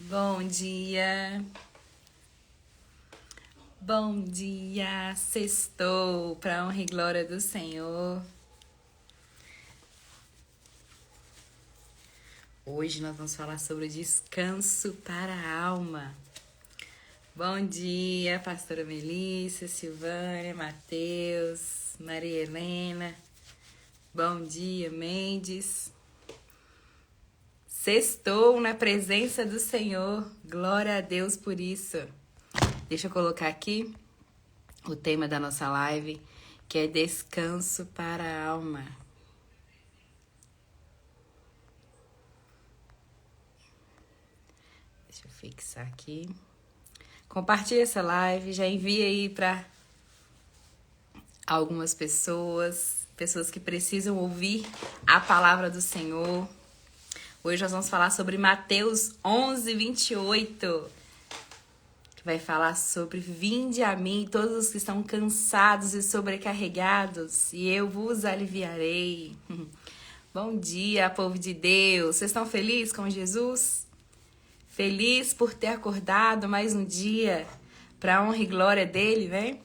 Bom dia, bom dia, sextou, para honra e glória do Senhor. Hoje nós vamos falar sobre o descanso para a alma. Bom dia, pastora Melissa, Silvânia, Mateus, Maria Helena. Bom dia, Mendes. Sextou na presença do Senhor, glória a Deus por isso. Deixa eu colocar aqui o tema da nossa live, que é descanso para a alma. Deixa eu fixar aqui. Compartilhe essa live, já envia aí para algumas pessoas que precisam ouvir a palavra do Senhor. Hoje nós vamos falar sobre Mateus 11, 28. Que vai falar sobre: vinde a mim todos os que estão cansados e sobrecarregados, e eu vos aliviarei. Bom dia, povo de Deus. Vocês estão felizes com Jesus? Feliz por ter acordado mais um dia para a honra e glória dele, né?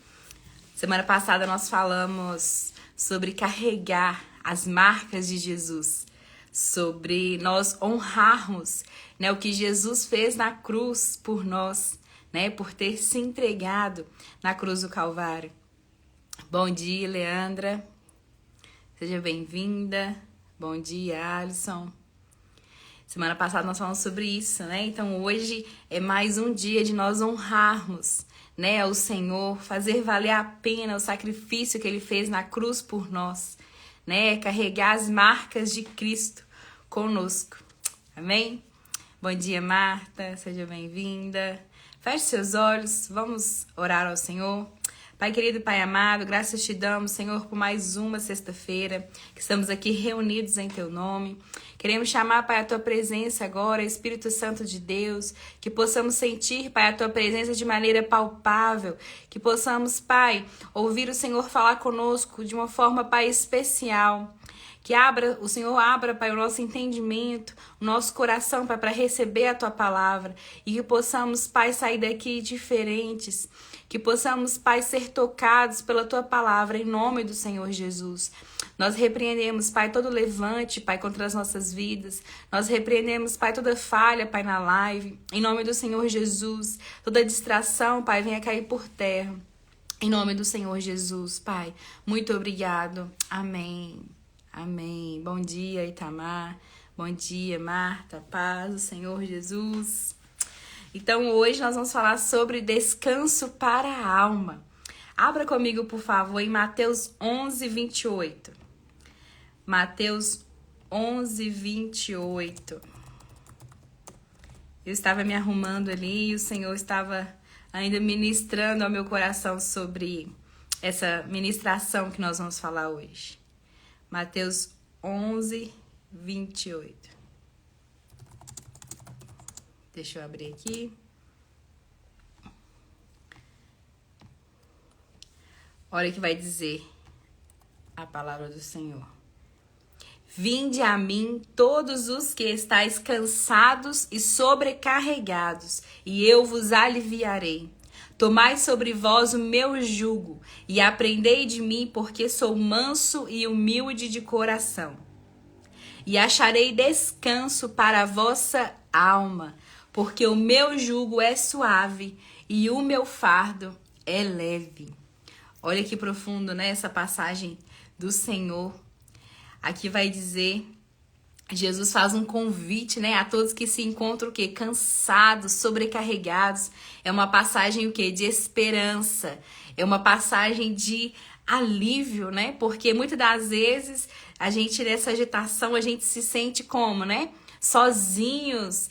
Semana passada nós falamos sobre carregar as marcas de Jesus, sobre nós honrarmos, né, o que Jesus fez na cruz por nós, né, por ter se entregado na cruz do Calvário. Bom dia, Leandra. Seja bem-vinda. Bom dia, Alisson. Semana passada nós falamos sobre isso, né? Então hoje é mais um dia de nós honrarmos, né, o Senhor, fazer valer a pena o sacrifício que Ele fez na cruz por nós, né? Carregar as marcas de Cristo conosco. Amém? Bom dia, Marta. Seja bem-vinda. Feche seus olhos. Vamos orar ao Senhor. Pai querido, Pai amado, graças te damos, Senhor, por mais uma sexta-feira que estamos aqui reunidos em Teu nome. Queremos chamar, Pai, a Tua presença agora, Espírito Santo de Deus, que possamos sentir, Pai, a Tua presença de maneira palpável, que possamos, Pai, ouvir o Senhor falar conosco de uma forma, Pai, especial. Que o Senhor abra, Pai, o nosso entendimento, o nosso coração, Pai, para receber a Tua palavra. E que possamos, Pai, sair daqui diferentes. Que possamos, Pai, ser tocados pela Tua palavra, em nome do Senhor Jesus. Nós repreendemos, Pai, todo levante, Pai, contra as nossas vidas. Nós repreendemos, Pai, toda falha, Pai, na live. Em nome do Senhor Jesus. Toda distração, Pai, venha cair por terra. Em nome do Senhor Jesus, Pai. Muito obrigado. Amém. Amém. Bom dia, Itamar. Bom dia, Marta. Paz do Senhor Jesus. Então, hoje nós vamos falar sobre descanso para a alma. Abra comigo, por favor, em Mateus 11, 28. Mateus 11, 28. Eu estava me arrumando ali e o Senhor estava ainda ministrando ao meu coração sobre essa ministração que nós vamos falar hoje. Mateus 11, 28. Deixa eu abrir aqui. Olha o que vai dizer a palavra do Senhor. Vinde a mim todos os que estáis cansados e sobrecarregados, e eu vos aliviarei. Tomai sobre vós o meu jugo e aprendei de mim, porque sou manso e humilde de coração. E acharei descanso para a vossa alma, porque o meu jugo é suave e o meu fardo é leve. Olha que profundo, né, essa passagem do Senhor. Aqui vai dizer, Jesus faz um convite, né, a todos que se encontram o quê? Cansados, sobrecarregados. É uma passagem o quê? De esperança. É uma passagem de alívio, né? Porque muitas das vezes a gente nessa agitação a gente se sente como, né? Sozinhos.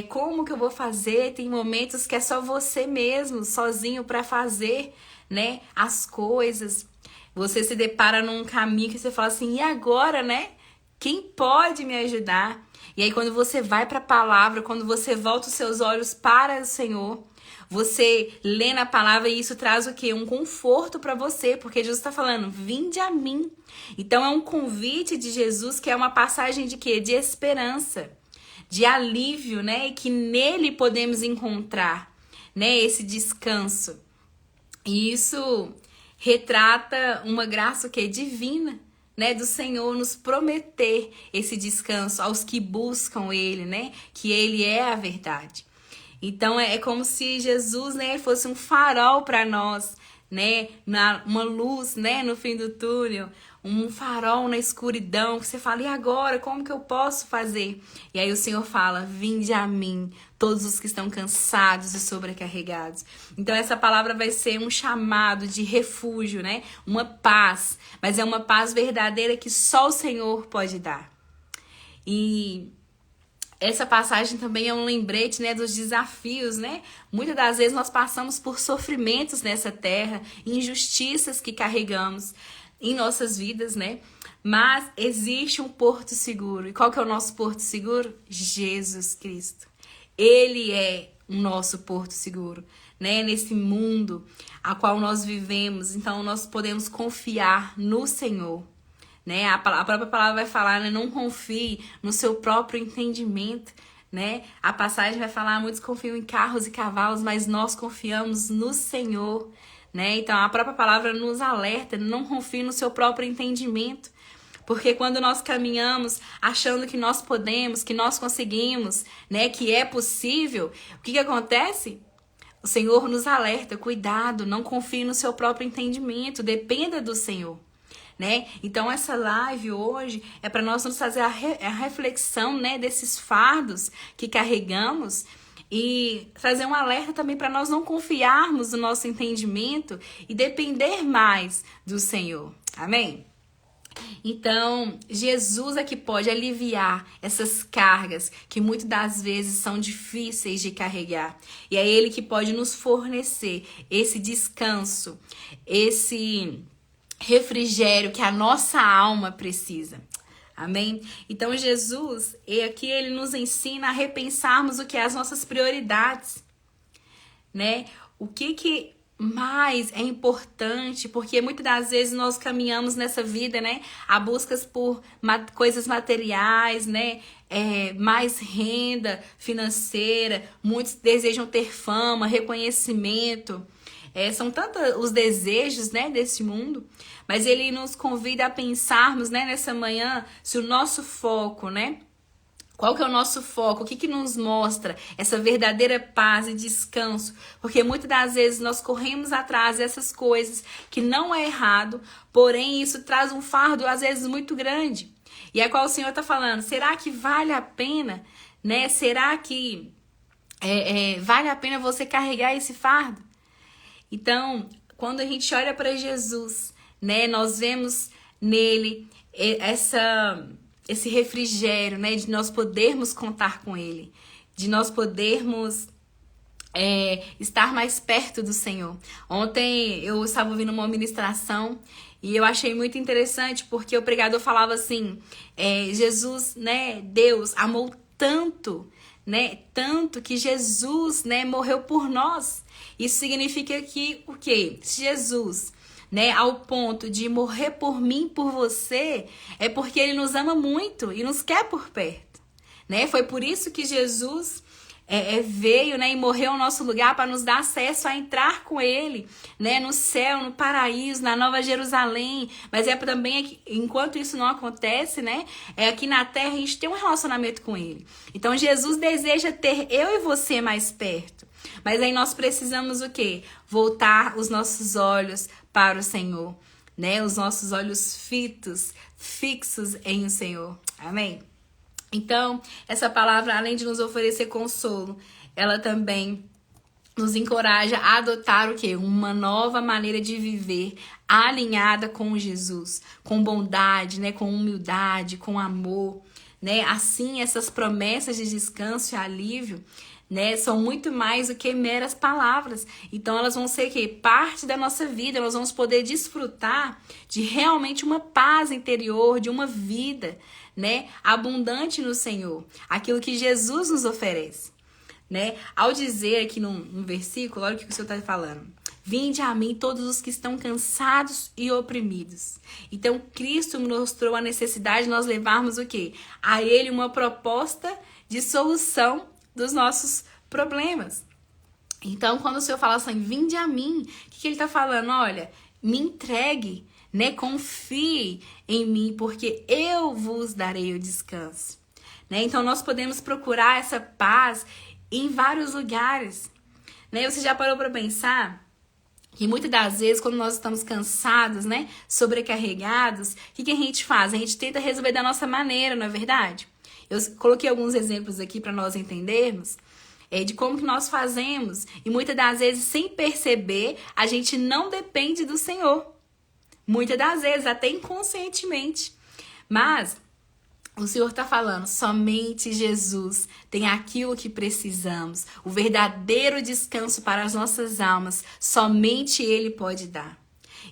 Como que eu vou fazer? Tem momentos que é só você mesmo, sozinho para fazer, né, as coisas. Você se depara num caminho que você fala assim, e agora, né? Quem pode me ajudar? E aí quando você vai para a palavra, quando você volta os seus olhos para o Senhor, você lê na palavra e isso traz o quê? Um conforto para você, porque Jesus está falando, vinde a mim. Então é um convite de Jesus que é uma passagem de quê? De esperança. de alívio, né? E que nele podemos encontrar, né, esse descanso. E isso retrata uma graça que é divina, né, do Senhor nos prometer esse descanso aos que buscam Ele, né, que Ele é a verdade. Então é como se Jesus, né, fosse um farol para nós, né, uma luz, né, no fim do túnel, um farol na escuridão, que você fala, e agora, como que eu posso fazer? E aí o Senhor fala, vinde a mim, todos os que estão cansados e sobrecarregados. Então essa palavra vai ser um chamado de refúgio, né, uma paz, mas é uma paz verdadeira que só o Senhor pode dar. E essa passagem também é um lembrete, né, dos desafios, né? Muitas das vezes nós passamos por sofrimentos nessa terra, injustiças que carregamos em nossas vidas, né? Mas existe um porto seguro. E qual que é o nosso porto seguro? Jesus Cristo. Ele é o nosso porto seguro, né? Nesse mundo a qual nós vivemos. Então nós podemos confiar no Senhor. Né? A própria palavra vai falar, né? Não confie no seu próprio entendimento, né? A passagem vai falar, muitos confiam em carros e cavalos, mas nós confiamos no Senhor, né? Então a própria palavra nos alerta, não confie no seu próprio entendimento, porque quando nós caminhamos achando que nós podemos, que nós conseguimos, né? Que é possível, o que acontece? O Senhor nos alerta, cuidado, não confie no seu próprio entendimento, dependa do Senhor. Né? Então essa live hoje é para nós nos fazer a reflexão, né, desses fardos que carregamos e trazer um alerta também para nós não confiarmos no nosso entendimento e depender mais do Senhor. Amém? Então, Jesus é que pode aliviar essas cargas que muitas das vezes são difíceis de carregar. E é Ele que pode nos fornecer esse descanso, esse refrigério que a nossa alma precisa. Amém? Então Jesus, aqui ele nos ensina a repensarmos o que é as nossas prioridades, né? O que mais é importante, porque muitas das vezes nós caminhamos nessa vida, né, a buscas por coisas materiais, né, mais renda financeira, muitos desejam ter fama, reconhecimento. São tantos os desejos, né, desse mundo, mas ele nos convida a pensarmos, né, nessa manhã, se o nosso foco, né, qual que é o nosso foco, o que nos mostra essa verdadeira paz e descanso, porque muitas das vezes nós corremos atrás dessas coisas que não é errado, porém isso traz um fardo às vezes muito grande, e é qual o Senhor está falando, será que vale a pena, né, será que vale a pena você carregar esse fardo? Então, quando a gente olha para Jesus, né, nós vemos nele esse refrigério, né, de nós podermos contar com Ele, de nós podermos estar mais perto do Senhor. Ontem eu estava ouvindo uma ministração e eu achei muito interessante porque o pregador falava assim, Jesus, né, Deus amou tanto, né, tanto que Jesus, né, morreu por nós. Isso significa que o quê? Jesus, né, ao ponto de morrer por mim, por você, é porque ele nos ama muito e nos quer por perto, né? Foi por isso que Jesus veio, né, e morreu no nosso lugar para nos dar acesso a entrar com ele, né, no céu, no paraíso, na Nova Jerusalém. Mas também, enquanto isso não acontece, né, aqui na terra a gente tem um relacionamento com ele. Então Jesus deseja ter eu e você mais perto. Mas aí nós precisamos o quê? Voltar os nossos olhos para o Senhor, né? Os nossos olhos fixos em o Senhor. Amém? Então, essa palavra, além de nos oferecer consolo, ela também nos encoraja a adotar o quê? Uma nova maneira de viver alinhada com Jesus, com bondade, né? Com humildade, com amor, né? Assim, essas promessas de descanso e alívio, né, são muito mais do que meras palavras. Então elas vão ser que parte da nossa vida, nós vamos poder desfrutar de realmente uma paz interior, de uma vida, né, abundante no Senhor, aquilo que Jesus nos oferece, né? Ao dizer aqui no versículo, olha o que o Senhor está falando. Vinde a mim todos os que estão cansados e oprimidos. Então Cristo mostrou a necessidade de nós levarmos o quê? A Ele uma proposta de solução dos nossos problemas. Então, quando o Senhor fala assim, vinde a mim, o que ele está falando? Olha, me entregue, né? Confie em mim, porque eu vos darei o descanso. Né? Então, nós podemos procurar essa paz em vários lugares. Né? Você já parou para pensar que muitas das vezes, quando nós estamos cansados, né, sobrecarregados, o que a gente faz? A gente tenta resolver da nossa maneira, não é verdade? Eu coloquei alguns exemplos aqui para nós entendermos de como que nós fazemos. E muitas das vezes, sem perceber, a gente não depende do Senhor. Muitas das vezes, até inconscientemente. Mas o Senhor está falando, somente Jesus tem aquilo que precisamos. O verdadeiro descanso para as nossas almas, somente Ele pode dar.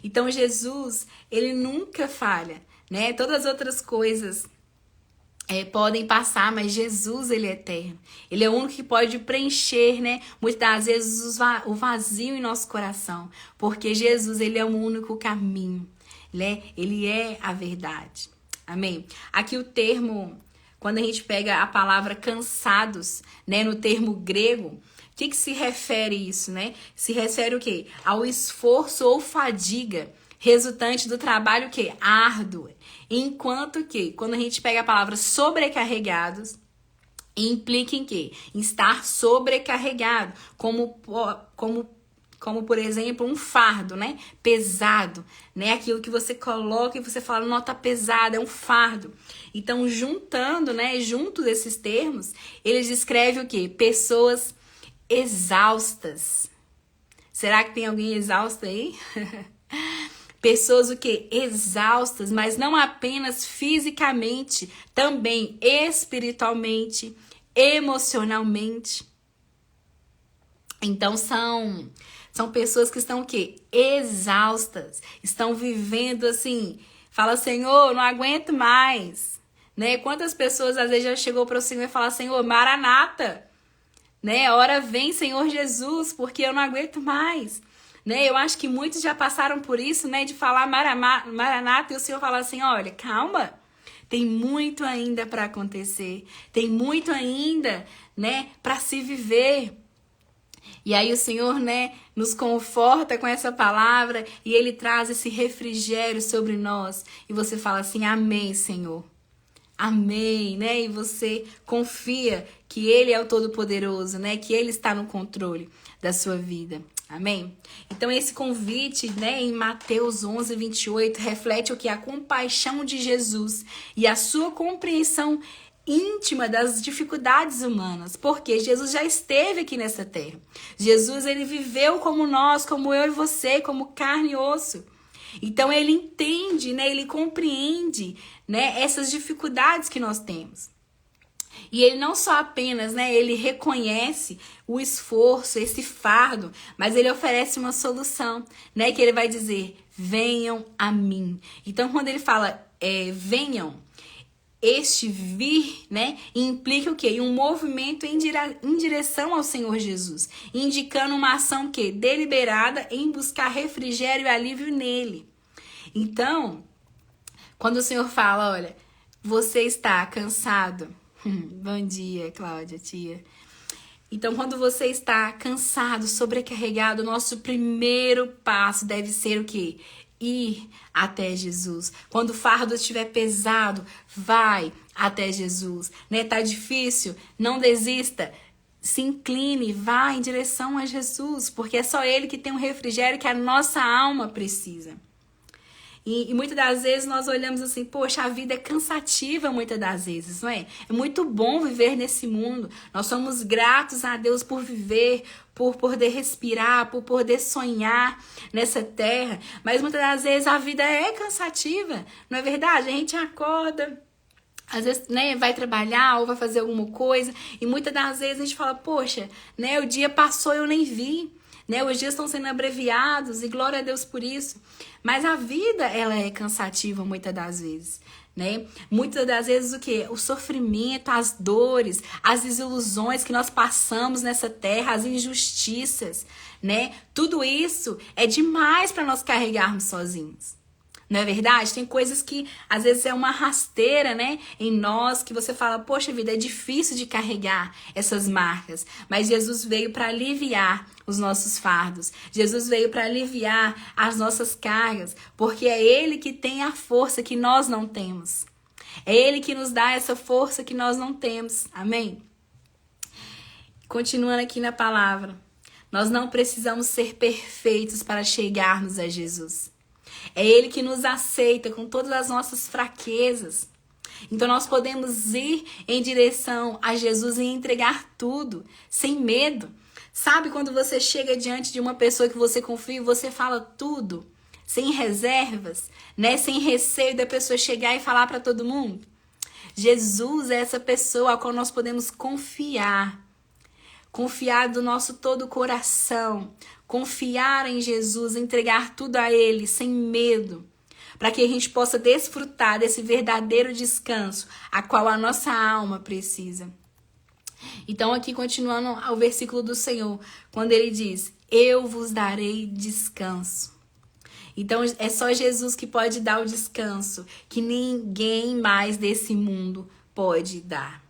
Então Jesus, Ele nunca falha, né? Todas as outras coisas podem passar, mas Jesus, Ele é eterno. Ele é o único que pode preencher, né? Muitas das vezes o vazio em nosso coração. Porque Jesus, Ele é o único caminho, né? Ele é a verdade. Amém? Aqui o termo, quando a gente pega a palavra cansados, né, no termo grego, o que se refere isso, né? Se refere o quê? Ao esforço ou fadiga resultante do trabalho o quê? Árduo. Enquanto que, quando a gente pega a palavra sobrecarregados, implica em quê? Em estar sobrecarregado, como por exemplo, um fardo, né? Pesado, né? Aquilo que você coloca e você fala, não, tá pesado, é um fardo. Então, juntando, né? Junto desses termos, ele descreve o quê? Pessoas exaustas. Será que tem alguém exausto aí? Pessoas o quê? Exaustas, mas não apenas fisicamente, também espiritualmente, emocionalmente. Então, são pessoas que estão o quê? Exaustas. Estão vivendo assim. Fala, Senhor, não aguento mais. Né? Quantas pessoas às vezes já chegou para o Senhor e fala, Senhor, Maranata. Né? Ora vem, Senhor Jesus, porque eu não aguento mais. Né? Eu acho que muitos já passaram por isso, né? De falar Maranata e o Senhor fala assim, olha, calma. Tem muito ainda para acontecer. Tem muito ainda, né? Para se viver. E aí o Senhor, né, nos conforta com essa palavra e Ele traz esse refrigério sobre nós. E você fala assim, amém, Senhor. Amém, né? E você confia que Ele é o Todo-Poderoso, né? Que Ele está no controle da sua vida. Amém? Então esse convite, né, em Mateus 11, 28, reflete o que? A compaixão de Jesus e a sua compreensão íntima das dificuldades humanas, porque Jesus já esteve aqui nessa terra. Jesus, ele viveu como nós, como eu e você, como carne e osso. Então ele entende, né, ele compreende, né, essas dificuldades que nós temos. E ele não só apenas, né, ele reconhece o esforço, esse fardo, mas ele oferece uma solução, né, que ele vai dizer, venham a mim. Então quando ele fala, venham, este vir, né, implica o quê? Um movimento em direção ao Senhor Jesus, indicando uma ação que deliberada em buscar refrigério e alívio nele. Então, quando o Senhor fala, olha, você está cansado? Bom dia, Cláudia, tia. Então, quando você está cansado, sobrecarregado, o nosso primeiro passo deve ser o quê? Ir até Jesus. Quando o fardo estiver pesado, vai até Jesus. Né? Tá difícil? Não desista. Se incline, vá em direção a Jesus, porque é só Ele que tem um refrigério que a nossa alma precisa. E muitas das vezes nós olhamos assim, poxa, a vida é cansativa muitas das vezes, não é? É muito bom viver nesse mundo. Nós somos gratos a Deus por viver, por poder respirar, por poder sonhar nessa terra. Mas muitas das vezes a vida é cansativa, não é verdade? A gente acorda, às vezes, né, vai trabalhar ou vai fazer alguma coisa e muitas das vezes a gente fala, poxa, né, o dia passou e eu nem vi. Né, os dias estão sendo abreviados e glória a Deus por isso. Mas a vida, ela é cansativa muitas das vezes, né? Muitas das vezes o quê? O sofrimento, as dores, as desilusões que nós passamos nessa terra, as injustiças, né? Tudo isso é demais para nós carregarmos sozinhos. Não é verdade? Tem coisas que às vezes é uma rasteira, né, em nós, que você fala, poxa vida, é difícil de carregar essas marcas. Mas Jesus veio para aliviar os nossos fardos. Jesus veio para aliviar as nossas cargas, porque é Ele que tem a força que nós não temos. É Ele que nos dá essa força que nós não temos. Amém? Continuando aqui na palavra. Nós não precisamos ser perfeitos para chegarmos a Jesus. É Ele que nos aceita com todas as nossas fraquezas. Então nós podemos ir em direção a Jesus e entregar tudo, sem medo. Sabe quando você chega diante de uma pessoa que você confia e você fala tudo, sem reservas, né? Sem receio da pessoa chegar e falar para todo mundo? Jesus é essa pessoa a qual nós podemos confiar. Confiar do nosso todo coração, confiar em Jesus, entregar tudo a Ele sem medo, para que a gente possa desfrutar desse verdadeiro descanso, a qual a nossa alma precisa. Então aqui continuando ao versículo do Senhor, quando Ele diz, eu vos darei descanso. Então é só Jesus que pode dar o descanso, que ninguém mais desse mundo pode dar.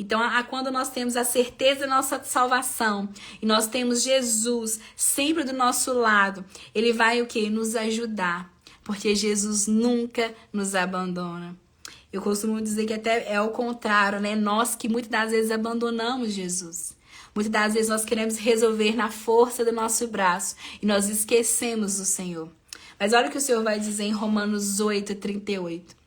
Então, quando nós temos a certeza da nossa salvação e nós temos Jesus sempre do nosso lado, Ele vai o quê? Nos ajudar, porque Jesus nunca nos abandona. Eu costumo dizer que até é o contrário, né? Nós que muitas das vezes abandonamos Jesus. Muitas das vezes nós queremos resolver na força do nosso braço e nós esquecemos do Senhor. Mas olha o que o Senhor vai dizer em Romanos 8:38.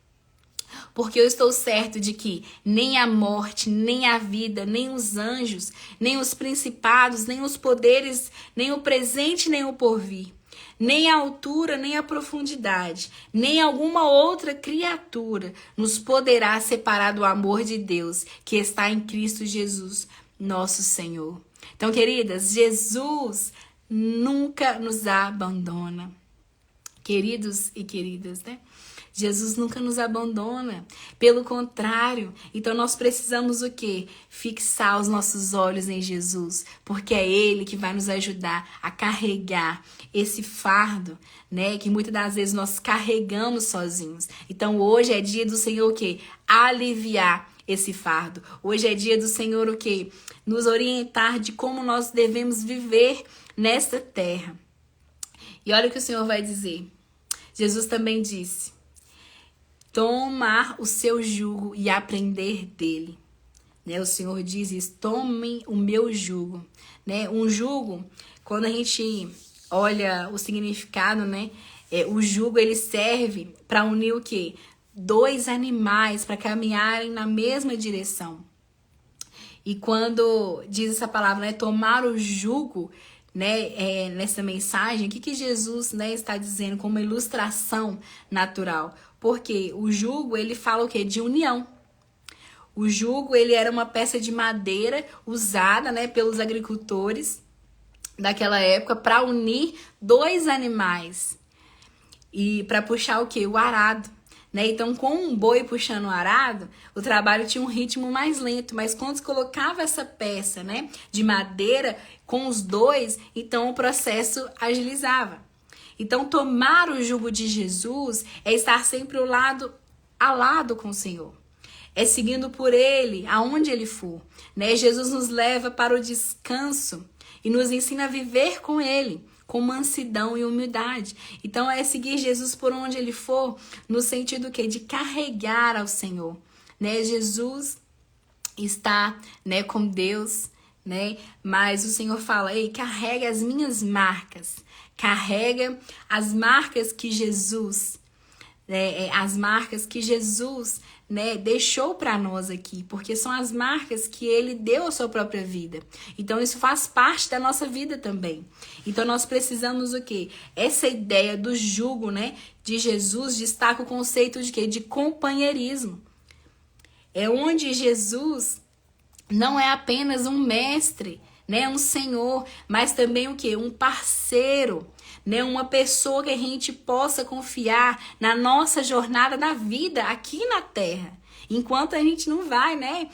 Porque eu estou certo de que nem a morte, nem a vida, nem os anjos, nem os principados, nem os poderes, nem o presente, nem o porvir, nem a altura, nem a profundidade, nem alguma outra criatura nos poderá separar do amor de Deus que está em Cristo Jesus, nosso Senhor. Então, queridas, Jesus nunca nos abandona. Queridos e queridas, né? Jesus nunca nos abandona, pelo contrário. Então nós precisamos o quê? Fixar os nossos olhos em Jesus, porque é Ele que vai nos ajudar a carregar esse fardo, né? Que muitas das vezes nós carregamos sozinhos. Então hoje é dia do Senhor o quê? Aliviar esse fardo. Hoje é dia do Senhor o quê? Nos orientar de como nós devemos viver nesta terra. E olha o que o Senhor vai dizer. Jesus também disse, tomar o seu jugo e aprender dele. Né? O Senhor diz isso, tomem o meu jugo. Né? Um jugo, quando a gente olha o significado, né? O jugo ele serve para unir o quê? Dois animais para caminharem na mesma direção. E quando diz essa palavra, né? Tomar o jugo, né, nessa mensagem, o que Jesus, né, está dizendo como uma ilustração natural? Porque o jugo, ele fala o quê? De união. O jugo, ele era uma peça de madeira usada, né, pelos agricultores daquela época para unir dois animais e para puxar o quê? O arado. Né? Então, com um boi puxando o arado, o trabalho tinha um ritmo mais lento, mas quando se colocava essa peça, né, de madeira com os dois, então o processo agilizava. Então, tomar o jugo de Jesus é estar sempre lado a lado com o Senhor. É seguindo por Ele, aonde Ele for. Né? Jesus nos leva para o descanso e nos ensina a viver com Ele, com mansidão e humildade. Então é seguir Jesus por onde Ele for, no sentido que de carregar ao Senhor. Né? Jesus está, né, com Deus, né? Mas o Senhor fala, ei, carrega as minhas marcas. Carrega as marcas que Jesus, né, né, deixou para nós aqui, porque são as marcas que Ele deu à sua própria vida. Então isso faz parte da nossa vida também. Então nós precisamos o quê? Essa ideia do jugo, né, de Jesus destaca o conceito de quê? De companheirismo. É onde Jesus não é apenas um mestre, né, um senhor, mas também o quê? Um parceiro, né, uma pessoa que a gente possa confiar na nossa jornada da vida aqui na terra. Enquanto a gente não vai, né,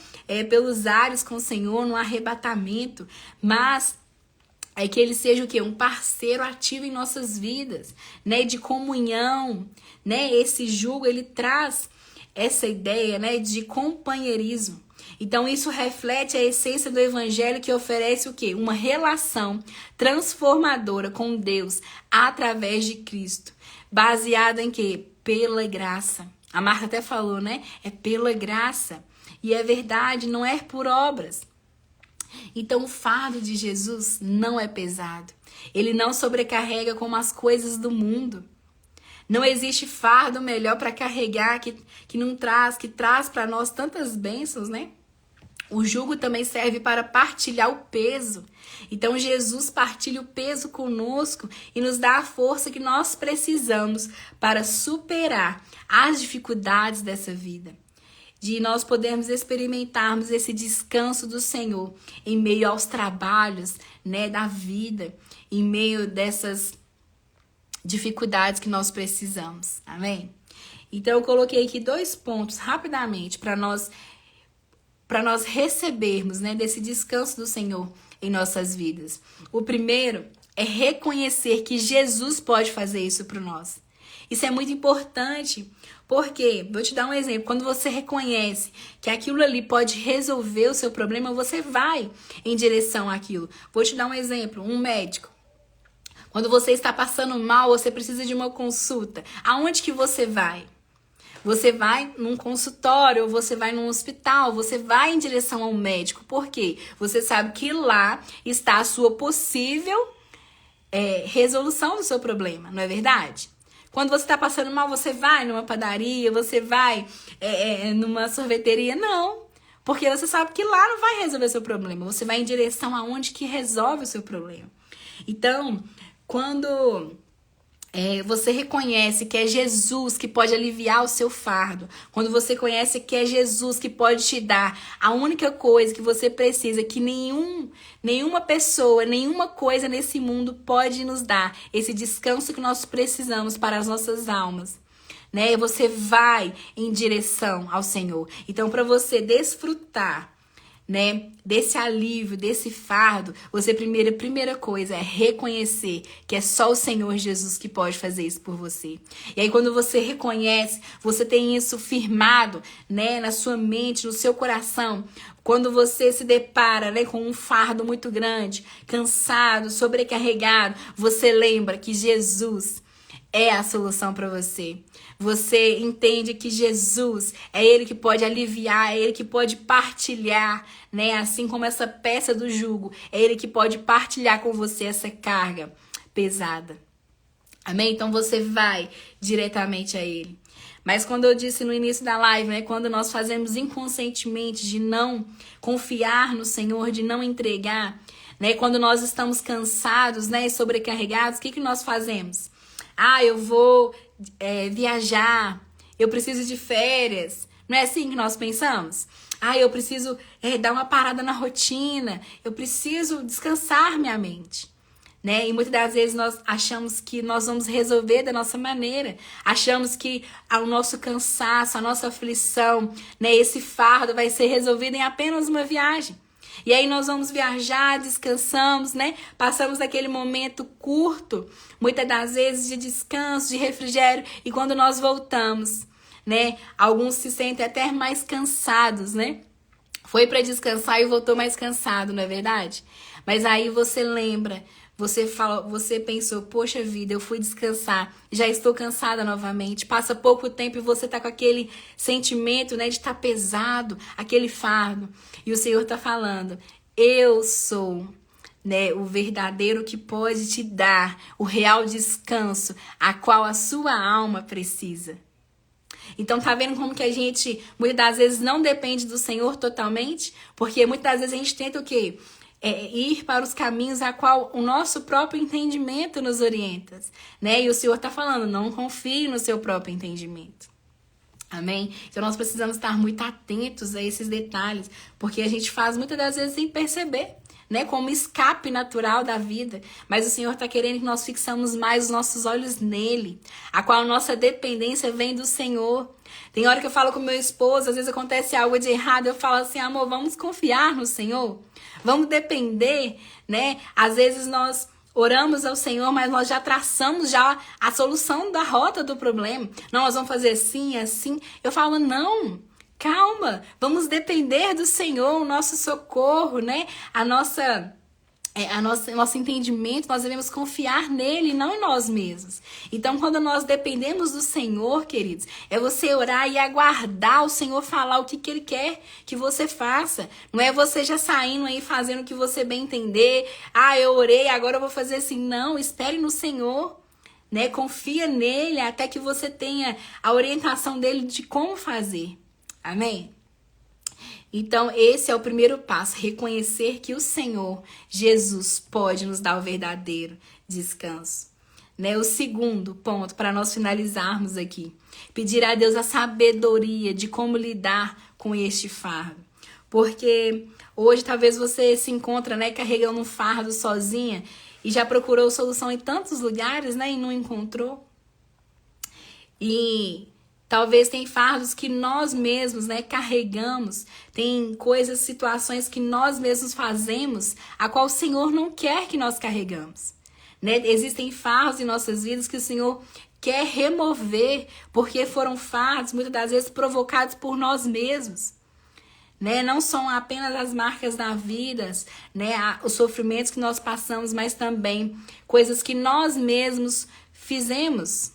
pelos ares com o Senhor, no arrebatamento, mas é que ele seja o quê? Um parceiro ativo em nossas vidas, né? De comunhão, né? Esse jugo, ele traz essa ideia, né? De companheirismo. Então, isso reflete a essência do evangelho que oferece o quê? Uma relação transformadora com Deus através de Cristo. Baseada em quê? Pela graça. A Marta até falou, né? É pela graça. E é verdade, não é por obras. Então, o fardo de Jesus não é pesado. Ele não sobrecarrega como as coisas do mundo. Não existe fardo melhor para carregar que traz para nós tantas bênçãos, né? O jugo também serve para partilhar o peso. Então, Jesus partilha o peso conosco e nos dá a força que nós precisamos para superar as dificuldades dessa vida. De nós podermos experimentarmos esse descanso do Senhor em meio aos trabalhos, né, da vida, em meio dessas dificuldades que nós precisamos. Amém? Então, eu coloquei aqui 2 pontos rapidamente para nós recebermos, né, desse descanso do Senhor em nossas vidas. O primeiro é reconhecer que Jesus pode fazer isso para nós. Isso é muito importante, porque, vou te dar um exemplo, quando você reconhece que aquilo ali pode resolver o seu problema, você vai em direção àquilo. Vou te dar um exemplo, um médico. Quando você está passando mal, você precisa de uma consulta. Aonde que você vai? Você vai num consultório, ou você vai num hospital, você vai em direção ao médico. Por quê? Você sabe que lá está a sua possível resolução do seu problema, não é verdade? Quando você está passando mal, você vai numa padaria, você vai numa sorveteria? Não, porque você sabe que lá não vai resolver o seu problema. Você vai em direção aonde que resolve o seu problema. Então, quando você reconhece que é Jesus que pode aliviar o seu fardo, quando você conhece que é Jesus que pode te dar a única coisa que você precisa, que nenhuma pessoa, nenhuma coisa nesse mundo pode nos dar, esse descanso que nós precisamos para as nossas almas, né? Você vai em direção ao Senhor. Então, para você desfrutar, né, desse alívio, desse fardo, você primeira coisa é reconhecer que é só o Senhor Jesus que pode fazer isso por você. E aí quando você reconhece, você tem isso firmado, né, na sua mente, no seu coração. Quando você se depara, né, com um fardo muito grande, cansado, sobrecarregado, você lembra que Jesus é a solução para você. Você entende que Jesus é Ele que pode aliviar, é Ele que pode partilhar, né? Assim como essa peça do jugo, é Ele que pode partilhar com você essa carga pesada. Amém? Então você vai diretamente a Ele. Mas quando eu disse no início da live, né, quando nós fazemos inconscientemente de não confiar no Senhor, de não entregar, né, quando nós estamos cansados, né, e sobrecarregados, o que nós fazemos? Eu vou viajar, eu preciso de férias. Não é assim que nós pensamos? Eu preciso dar uma parada na rotina, eu preciso descansar minha mente. Né? E muitas das vezes nós achamos que nós vamos resolver da nossa maneira. Achamos que o nosso cansaço, a nossa aflição, né, esse fardo vai ser resolvido em apenas uma viagem. E aí nós vamos viajar, descansamos, né? Passamos aquele momento curto, muitas das vezes de descanso, de refrigério, e quando nós voltamos, né? Alguns se sentem até mais cansados, né? Foi para descansar e voltou mais cansado, não é verdade? Mas aí você lembra, você pensou, poxa vida, eu fui descansar, já estou cansada novamente. Passa pouco tempo e você tá com aquele sentimento, né, de estar pesado, aquele fardo. E o Senhor tá falando, eu sou, né, o verdadeiro que pode te dar o real descanso a qual a sua alma precisa. Então tá vendo como que a gente muitas das vezes não depende do Senhor totalmente? Porque muitas das vezes a gente tenta o quê? Ir para os caminhos a qual o nosso próprio entendimento nos orienta, né? E o Senhor está falando, não confie no seu próprio entendimento. Amém? Então nós precisamos estar muito atentos a esses detalhes, porque a gente faz muitas das vezes sem perceber, né, como escape natural da vida, mas o Senhor está querendo que nós fixamos mais os nossos olhos nele, a qual a nossa dependência vem do Senhor. Tem hora que eu falo com meu esposo, às vezes acontece algo de errado, eu falo assim, amor, vamos confiar no Senhor, vamos depender, né? Às vezes nós oramos ao Senhor, mas nós já traçamos já a solução da rota do problema. Não, nós vamos fazer assim, assim. Eu falo, não, calma, vamos depender do Senhor, o nosso socorro, né? Nosso entendimento, nós devemos confiar nele, não em nós mesmos. Então, quando nós dependemos do Senhor, queridos, é você orar e aguardar o Senhor falar o que ele quer que você faça. Não é você já saindo aí fazendo o que você bem entender. Ah, eu orei, agora eu vou fazer assim. Não, espere no Senhor, né? Confia nele até que você tenha a orientação dele de como fazer. Amém? Então, esse é o primeiro passo, reconhecer que o Senhor, Jesus, pode nos dar o verdadeiro descanso. Né? O segundo ponto, para nós finalizarmos aqui, pedir a Deus a sabedoria de como lidar com este fardo. Porque hoje talvez você se encontra, né, carregando um fardo sozinha e já procurou solução em tantos lugares, né, e não encontrou. E talvez tem fardos que nós mesmos, né, carregamos, tem coisas, situações que nós mesmos fazemos, a qual o Senhor não quer que nós carregamos. Né? Existem fardos em nossas vidas que o Senhor quer remover, porque foram fardos, muitas das vezes, provocados por nós mesmos. Né? Não são apenas as marcas da vida, né, os sofrimentos que nós passamos, mas também coisas que nós mesmos fizemos.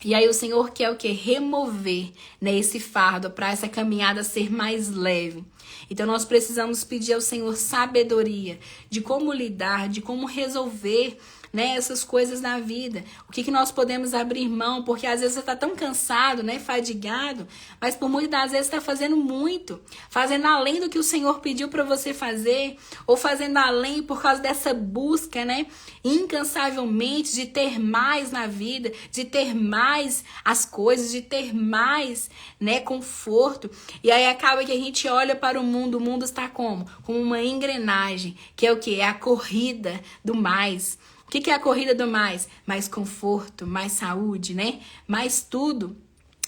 E aí o Senhor quer o quê? Remover, né, esse fardo para essa caminhada ser mais leve. Então nós precisamos pedir ao Senhor sabedoria de como lidar, de como resolver, né, essas coisas na vida. O que nós podemos abrir mão, porque às vezes você está tão cansado, né, fadigado, mas por muitas das vezes está fazendo muito, fazendo além do que o Senhor pediu para você fazer, ou fazendo além por causa dessa busca, né, incansavelmente de ter mais na vida, de ter mais as coisas, de ter mais, né, conforto. E aí acaba que a gente olha para o mundo está como? Como uma engrenagem, que é o quê? É a corrida do mais. O que é a corrida do mais? Mais conforto, mais saúde, né? Mais tudo.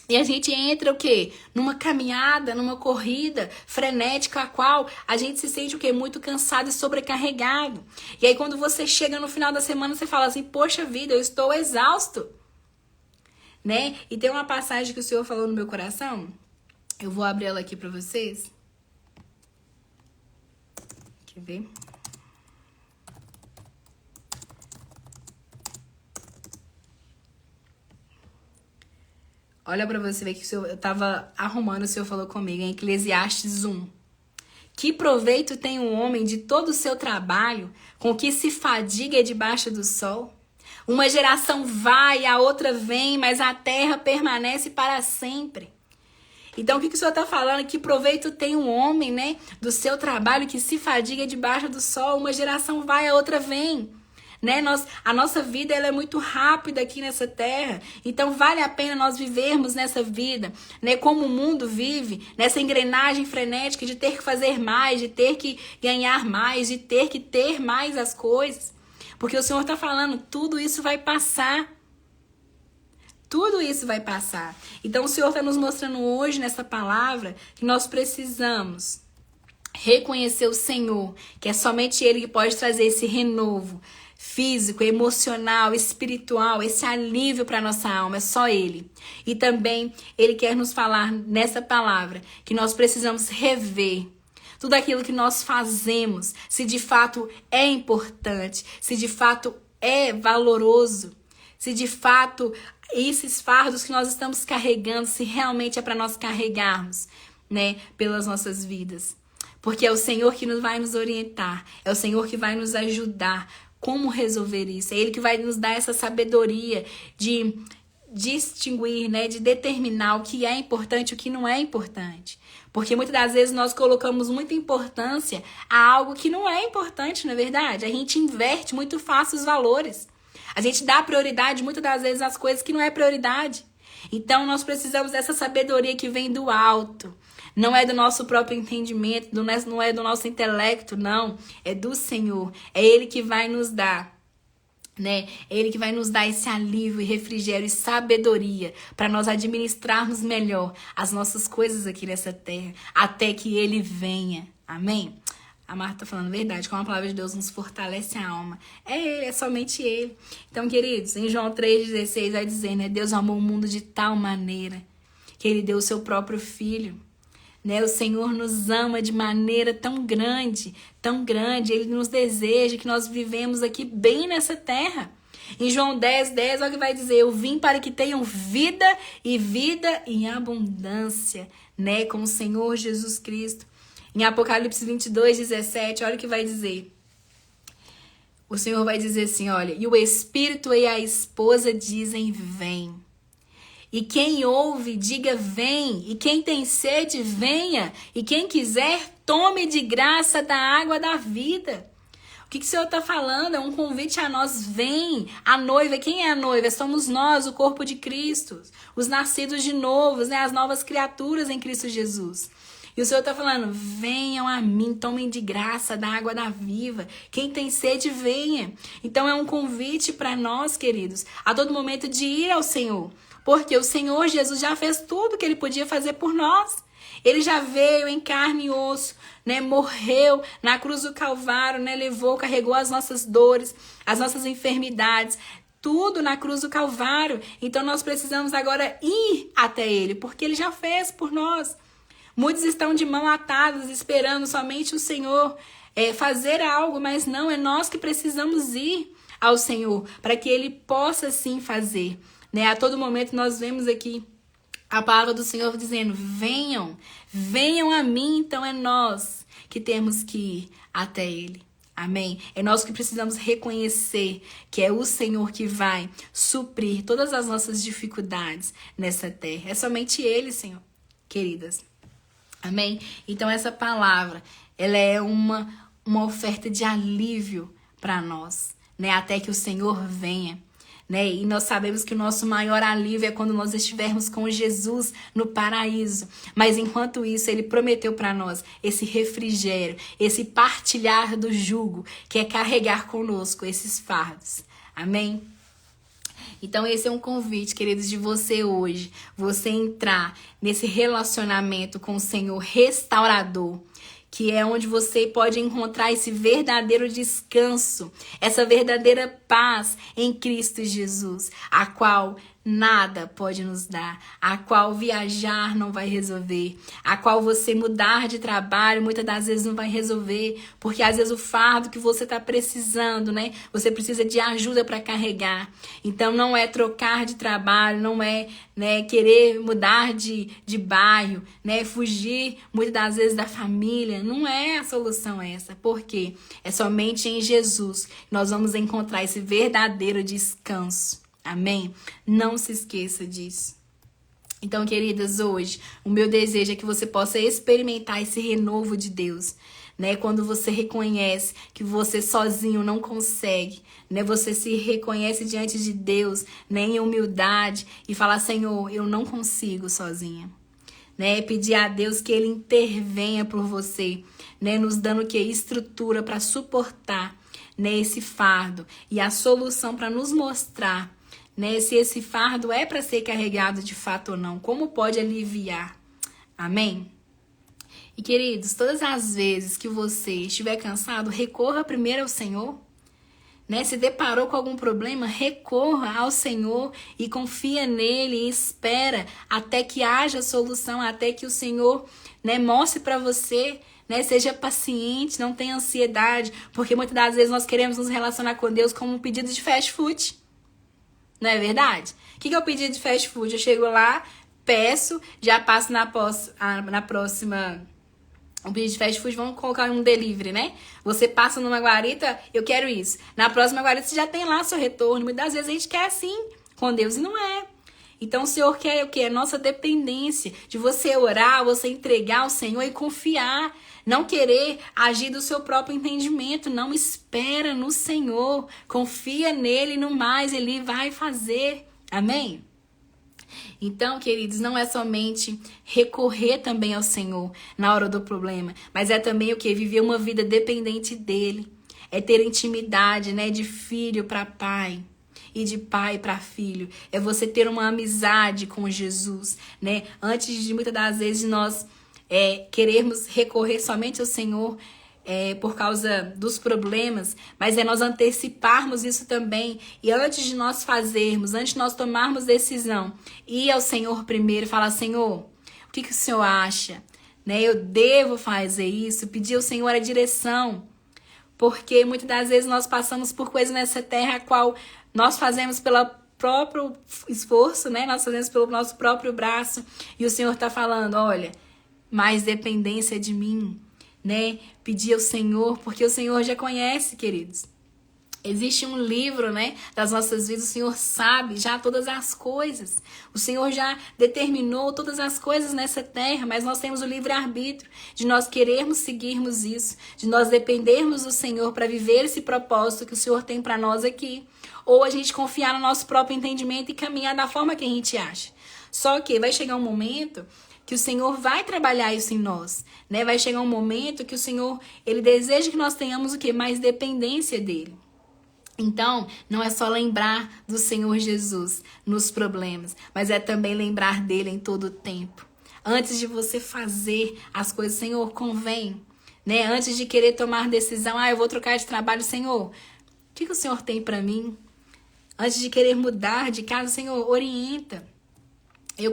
E a gente entra o quê? Numa caminhada, numa corrida frenética, a qual a gente se sente o quê? Muito cansado e sobrecarregado. E aí quando você chega no final da semana, você fala assim, poxa vida, eu estou exausto. Né? E tem uma passagem que o Senhor falou no meu coração. Eu vou abrir ela aqui para vocês. Quer ver? Olha pra você ver que eu tava arrumando, o Senhor falou comigo, em Eclesiastes 1. Que proveito tem um homem de todo o seu trabalho, com que se fadiga debaixo do sol? Uma geração vai, a outra vem, mas a terra permanece para sempre. Então, o que o Senhor tá falando? Que proveito tem um homem, né, do seu trabalho, que se fadiga debaixo do sol? Uma geração vai, a outra vem. Né? A nossa vida ela é muito rápida aqui nessa terra, então vale a pena nós vivermos nessa vida, né? Como o mundo vive, nessa engrenagem frenética de ter que fazer mais, de ter que ganhar mais, de ter que ter mais as coisas, porque o Senhor está falando, tudo isso vai passar. Tudo isso vai passar. Então o Senhor está nos mostrando hoje nessa palavra que nós precisamos reconhecer o Senhor, que é somente Ele que pode trazer esse renovo físico, emocional, espiritual, esse alívio para nossa alma, é só Ele. E também Ele quer nos falar nessa palavra que nós precisamos rever tudo aquilo que nós fazemos, se de fato é importante, se de fato é valoroso, se de fato esses fardos que nós estamos carregando, se realmente é para nós carregarmos, né, pelas nossas vidas. Porque é o Senhor que vai nos orientar, é o Senhor que vai nos ajudar como resolver isso. É Ele que vai nos dar essa sabedoria de distinguir, né, de determinar o que é importante e o que não é importante. Porque muitas das vezes nós colocamos muita importância a algo que não é importante, não é verdade? A gente inverte muito fácil os valores. A gente dá prioridade muitas das vezes às coisas que não é prioridade. Então nós precisamos dessa sabedoria que vem do alto, Não é do nosso próprio entendimento, não é do nosso intelecto, não. É do Senhor. É Ele que vai nos dar, né? É Ele que vai nos dar esse alívio e refrigério e sabedoria para nós administrarmos melhor as nossas coisas aqui nessa terra, até que Ele venha. Amém? A Marta tá falando a verdade, como a palavra de Deus nos fortalece a alma. É Ele, é somente Ele. Então, queridos, em João 3,16 vai dizer, né? Deus amou o mundo de tal maneira que Ele deu o seu próprio Filho. Né? O Senhor nos ama de maneira tão grande, Ele nos deseja que nós vivemos aqui bem nessa terra. Em João 10:10, olha o que vai dizer, eu vim para que tenham vida e vida em abundância, né? Com o Senhor Jesus Cristo. Em Apocalipse 22:17, olha o que vai dizer. O Senhor vai dizer assim, olha, e o Espírito e a esposa dizem, vem. E quem ouve, diga vem. E quem tem sede, venha. E quem quiser, tome de graça da água da vida. O que o Senhor está falando? É um convite a nós, vem. A noiva, quem é a noiva? Somos nós, o corpo de Cristo. Os nascidos de novo, né? As novas criaturas em Cristo Jesus. E o Senhor está falando, venham a mim, tomem de graça da água da viva. Quem tem sede, venha. Então é um convite para nós, queridos, a todo momento de ir ao Senhor. Porque o Senhor Jesus já fez tudo que Ele podia fazer por nós. Ele já veio em carne e osso, né? Morreu na cruz do Calvário, né? Levou, carregou as nossas dores, as nossas enfermidades, tudo na cruz do Calvário. Então nós precisamos agora ir até Ele, porque Ele já fez por nós. Muitos estão de mão atadas, esperando somente o Senhor fazer algo, mas não, é nós que precisamos ir ao Senhor, para que Ele possa sim fazer. Né? A todo momento nós vemos aqui a palavra do Senhor dizendo, venham, venham a mim, então é nós que temos que ir até Ele. Amém? É nós que precisamos reconhecer que é o Senhor que vai suprir todas as nossas dificuldades nessa terra. É somente Ele, Senhor, queridas. Amém? Então essa palavra, ela é uma oferta de alívio para nós, né? Até que o Senhor venha. Né? E nós sabemos que o nosso maior alívio é quando nós estivermos com Jesus no paraíso. Mas enquanto isso, Ele prometeu para nós esse refrigério, esse partilhar do jugo, que é carregar conosco esses fardos. Amém? Então esse é um convite, queridos, de você hoje, você entrar nesse relacionamento com o Senhor restaurador, que é onde você pode encontrar esse verdadeiro descanso, essa verdadeira paz em Cristo Jesus, a qual nada pode nos dar, a qual viajar não vai resolver, a qual você mudar de trabalho muitas das vezes não vai resolver, porque às vezes o fardo que você está precisando, né? Você precisa de ajuda para carregar. Então não é trocar de trabalho, não é, né, querer mudar de bairro, né? Fugir muitas das vezes da família, não é a solução essa, porque é somente em Jesus que nós vamos encontrar esse verdadeiro descanso. Amém? Não se esqueça disso. Então, queridas, hoje, o meu desejo é que você possa experimentar esse renovo de Deus, né? Quando você reconhece que você sozinho não consegue, né? Você se reconhece diante de Deus, né? Em humildade e fala, Senhor, eu não consigo sozinha. Né? Pedir a Deus que Ele intervenha por você, né? Nos dando o que? Estrutura para suportar, né? Esse fardo e a solução para nos mostrar, né, se esse fardo é para ser carregado de fato ou não, como pode aliviar. Amém? E queridos, todas as vezes que você estiver cansado, recorra primeiro ao Senhor. Né? Se deparou com algum problema, recorra ao Senhor e confia nele e espera até que haja solução, até que o Senhor, né, mostre para você. Né? Seja paciente, não tenha ansiedade, porque muitas das vezes nós queremos nos relacionar com Deus como um pedido de fast food. Não é verdade? O que é o pedido de fast food? Eu chego lá, peço, já passo na próxima... Um pedido de fast food, vamos colocar um delivery, né? Você passa numa guarita, eu quero isso. Na próxima guarita você já tem lá seu retorno. Muitas das vezes a gente quer assim com Deus e não é. Então o Senhor quer o quê? Nossa dependência. De você orar, você entregar ao Senhor e confiar. Não querer agir do seu próprio entendimento. Não, espera no Senhor. Confia nele e no mais Ele vai fazer. Amém? Então, queridos, não é somente recorrer também ao Senhor na hora do problema, mas é também o que? Viver uma vida dependente dele. É ter intimidade, né? De filho para pai e de pai para filho. É você ter uma amizade com Jesus, né? Antes de muitas das vezes nós querermos recorrer somente ao Senhor, por causa dos problemas, mas é nós anteciparmos isso também. E antes de nós fazermos, antes de nós tomarmos decisão, ir ao Senhor primeiro e falar: Senhor, o que o Senhor acha? Né? Eu devo fazer isso? Pedir ao Senhor a direção. Porque muitas das vezes nós passamos por coisas nessa terra a qual nós fazemos pelo próprio esforço, né? Nós fazemos pelo nosso próprio braço. E o Senhor está falando: olha, mais dependência de mim, né? Pedir ao Senhor, porque o Senhor já conhece, queridos. Existe um livro, né, das nossas vidas. O Senhor sabe já todas as coisas. O Senhor já determinou todas as coisas nessa terra, mas nós temos o livre-arbítrio de nós querermos seguirmos isso, de nós dependermos do Senhor para viver esse propósito que o Senhor tem para nós aqui. Ou a gente confiar no nosso próprio entendimento e caminhar da forma que a gente acha. Só que vai chegar um momento que o Senhor vai trabalhar isso em nós, né? Vai chegar um momento que o Senhor, ele deseja que nós tenhamos o quê? Mais dependência dele. Então, não é só lembrar do Senhor Jesus nos problemas, mas é também lembrar dele em todo o tempo. Antes de você fazer as coisas, Senhor, convém, né? Antes de querer tomar decisão, eu vou trocar de trabalho, Senhor, o que o Senhor tem para mim? Antes de querer mudar de casa, Senhor, orienta.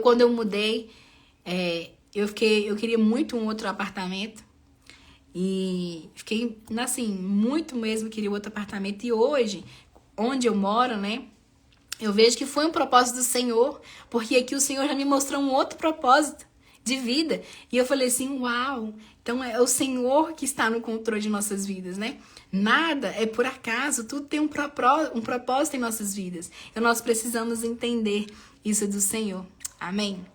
Quando eu mudei, eu queria muito um outro apartamento. E fiquei, assim, muito mesmo queria outro apartamento. E hoje, onde eu moro, né, eu vejo que foi um propósito do Senhor, porque aqui o Senhor já me mostrou um outro propósito de vida. E eu falei assim: uau, então é o Senhor que está no controle de nossas vidas, né? Nada é por acaso, tudo tem um propósito em nossas vidas. Então nós precisamos entender isso do Senhor. Amém?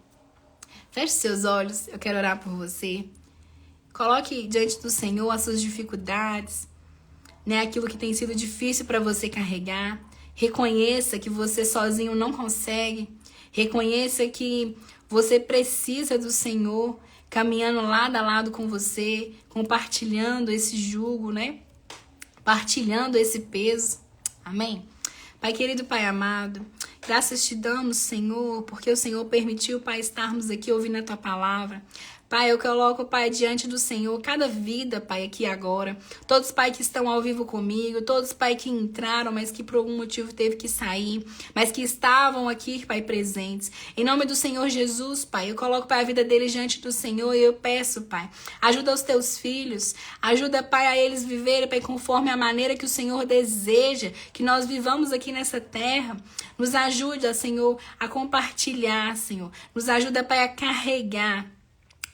Feche seus olhos, eu quero orar por você. Coloque diante do Senhor as suas dificuldades, né? Aquilo que tem sido difícil para você carregar. Reconheça que você sozinho não consegue. Reconheça que você precisa do Senhor caminhando lado a lado com você, compartilhando esse jugo, né? Partilhando esse peso. Amém? Pai querido, Pai amado, graças te damos, Senhor, porque o Senhor permitiu, Pai, estarmos aqui ouvindo a Tua palavra. Pai, eu coloco, Pai, diante do Senhor cada vida, Pai, aqui agora. Todos, Pai, que estão ao vivo comigo, todos, Pai, que entraram, mas que por algum motivo teve que sair, mas que estavam aqui, Pai, presentes. Em nome do Senhor Jesus, Pai, eu coloco, Pai, a vida deles diante do Senhor e eu peço, Pai, ajuda os Teus filhos, ajuda, Pai, a eles viverem, Pai, conforme a maneira que o Senhor deseja que nós vivamos aqui nessa terra. Nos ajuda, Senhor, a compartilhar, Senhor. Nos ajuda, Pai, a carregar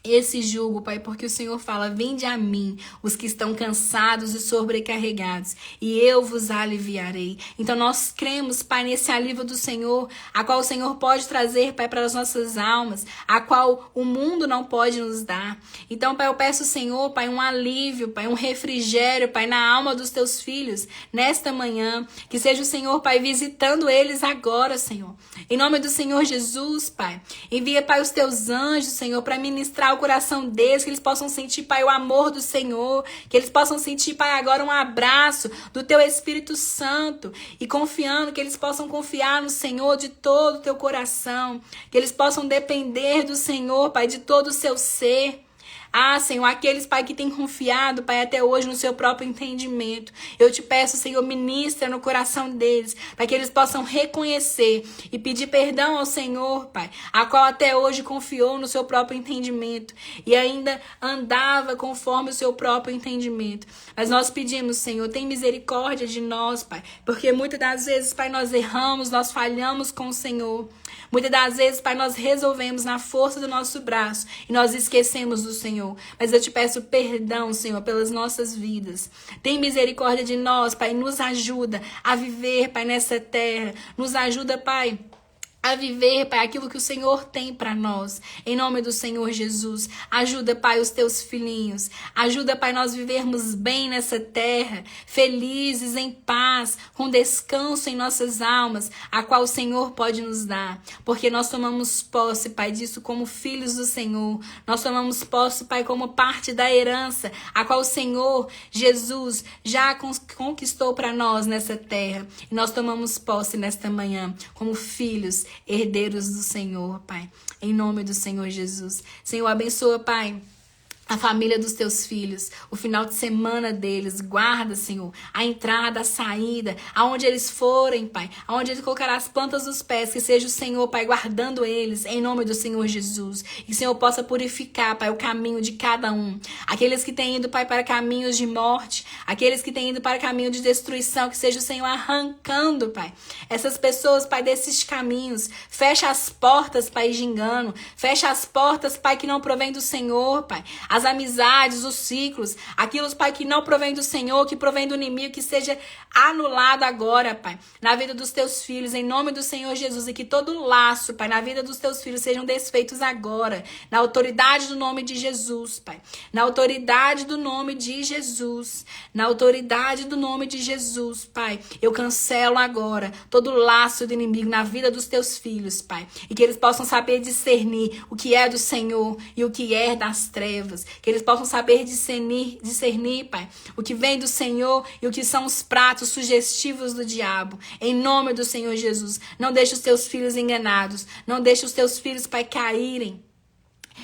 esse jugo, Pai, porque o Senhor fala: vinde a mim, os que estão cansados e sobrecarregados, e eu vos aliviarei. Então nós cremos, Pai, nesse alívio do Senhor, a qual o Senhor pode trazer, Pai, para as nossas almas, a qual o mundo não pode nos dar. Então, Pai, eu peço, Senhor, Pai, um alívio, Pai, um refrigério, Pai, na alma dos teus filhos, nesta manhã, que seja o Senhor, Pai, visitando eles agora, Senhor. Em nome do Senhor Jesus, Pai, envia, Pai, os teus anjos, Senhor, para ministrar o coração deles, que eles possam sentir, Pai, o amor do Senhor, que eles possam sentir, Pai, agora um abraço do Teu Espírito Santo, e confiando, que eles possam confiar no Senhor de todo o teu coração, que eles possam depender do Senhor, Pai, de todo o seu ser. Senhor, aqueles, Pai, que têm confiado, Pai, até hoje no seu próprio entendimento, eu te peço, Senhor, ministra no coração deles, para que eles possam reconhecer e pedir perdão ao Senhor, Pai, a qual até hoje confiou no seu próprio entendimento e ainda andava conforme o seu próprio entendimento. Mas nós pedimos, Senhor, tem misericórdia de nós, Pai, porque muitas das vezes, Pai, nós erramos, nós falhamos com o Senhor. Muitas das vezes, Pai, nós resolvemos na força do nosso braço e nós esquecemos do Senhor. Mas eu te peço perdão, Senhor, pelas nossas vidas. Tem misericórdia de nós, Pai, nos ajuda a viver, Pai, nessa terra. Nos ajuda, Pai, a viver, Pai, aquilo que o Senhor tem para nós. Em nome do Senhor Jesus. Ajuda, Pai, os teus filhinhos. Ajuda, Pai, nós vivermos bem nessa terra, felizes, em paz, com descanso em nossas almas, a qual o Senhor pode nos dar. Porque nós tomamos posse, Pai, disso como filhos do Senhor. Nós tomamos posse, Pai, como parte da herança, a qual o Senhor, Jesus, já conquistou para nós nessa terra. E nós tomamos posse nesta manhã, como filhos, herdeiros do Senhor, Pai. Em nome do Senhor Jesus. Senhor, abençoa, Pai, a família dos teus filhos, o final de semana deles, guarda, Senhor, a entrada, a saída, aonde eles forem, Pai, aonde eles colocarão as plantas dos pés, que seja o Senhor, Pai, guardando eles, em nome do Senhor Jesus, e que o Senhor possa purificar, Pai, o caminho de cada um, aqueles que têm ido, Pai, para caminhos de morte, aqueles que têm ido para caminho de destruição, que seja o Senhor arrancando, Pai, essas pessoas, Pai, desses caminhos, fecha as portas, Pai, de engano, fecha as portas, Pai, que não provém do Senhor, Pai, as amizades, os ciclos, aquilo, Pai, que não provém do Senhor, que provém do inimigo, que seja anulado agora, Pai, na vida dos teus filhos, em nome do Senhor Jesus, e que todo laço, Pai, na vida dos teus filhos sejam desfeitos agora, na autoridade do nome de Jesus, Pai, na autoridade do nome de Jesus, na autoridade do nome de Jesus, Pai, eu cancelo agora todo laço do inimigo na vida dos teus filhos, Pai, e que eles possam saber discernir o que é do Senhor e o que é das trevas, que eles possam saber discernir, Pai, o que vem do Senhor e o que são os pratos sugestivos do diabo. Em nome do Senhor Jesus, não deixe os teus filhos enganados, não deixe os teus filhos, Pai, caírem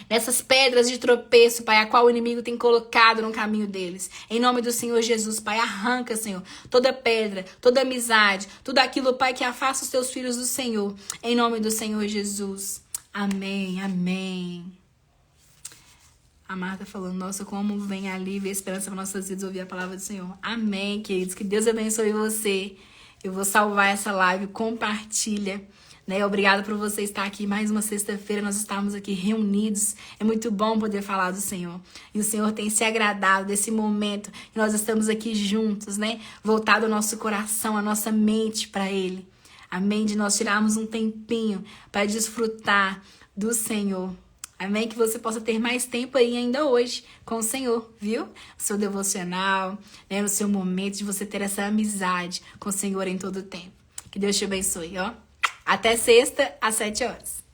nessas pedras de tropeço, Pai, a qual o inimigo tem colocado no caminho deles. Em nome do Senhor Jesus, Pai, arranca, Senhor, toda pedra, toda amizade, tudo aquilo, Pai, que afasta os teus filhos do Senhor. Em nome do Senhor Jesus. Amém, amém. A Marta falando, nossa, como vem alívio e esperança para nossas vidas ouvir a palavra do Senhor. Amém, queridos. Que Deus abençoe você. Eu vou salvar essa live, compartilha. Né? Obrigada por você estar aqui mais uma sexta-feira. Nós estamos aqui reunidos. É muito bom poder falar do Senhor. E o Senhor tem se agradado desse momento que nós estamos aqui juntos, né? Voltado o nosso coração, a nossa mente para Ele. Amém? De nós tirarmos um tempinho para desfrutar do Senhor. Amém? Que você possa ter mais tempo aí ainda hoje com o Senhor, viu? O seu devocional, né? O seu momento de você ter essa amizade com o Senhor em todo o tempo. Que Deus te abençoe, ó. Até sexta, às 7 horas.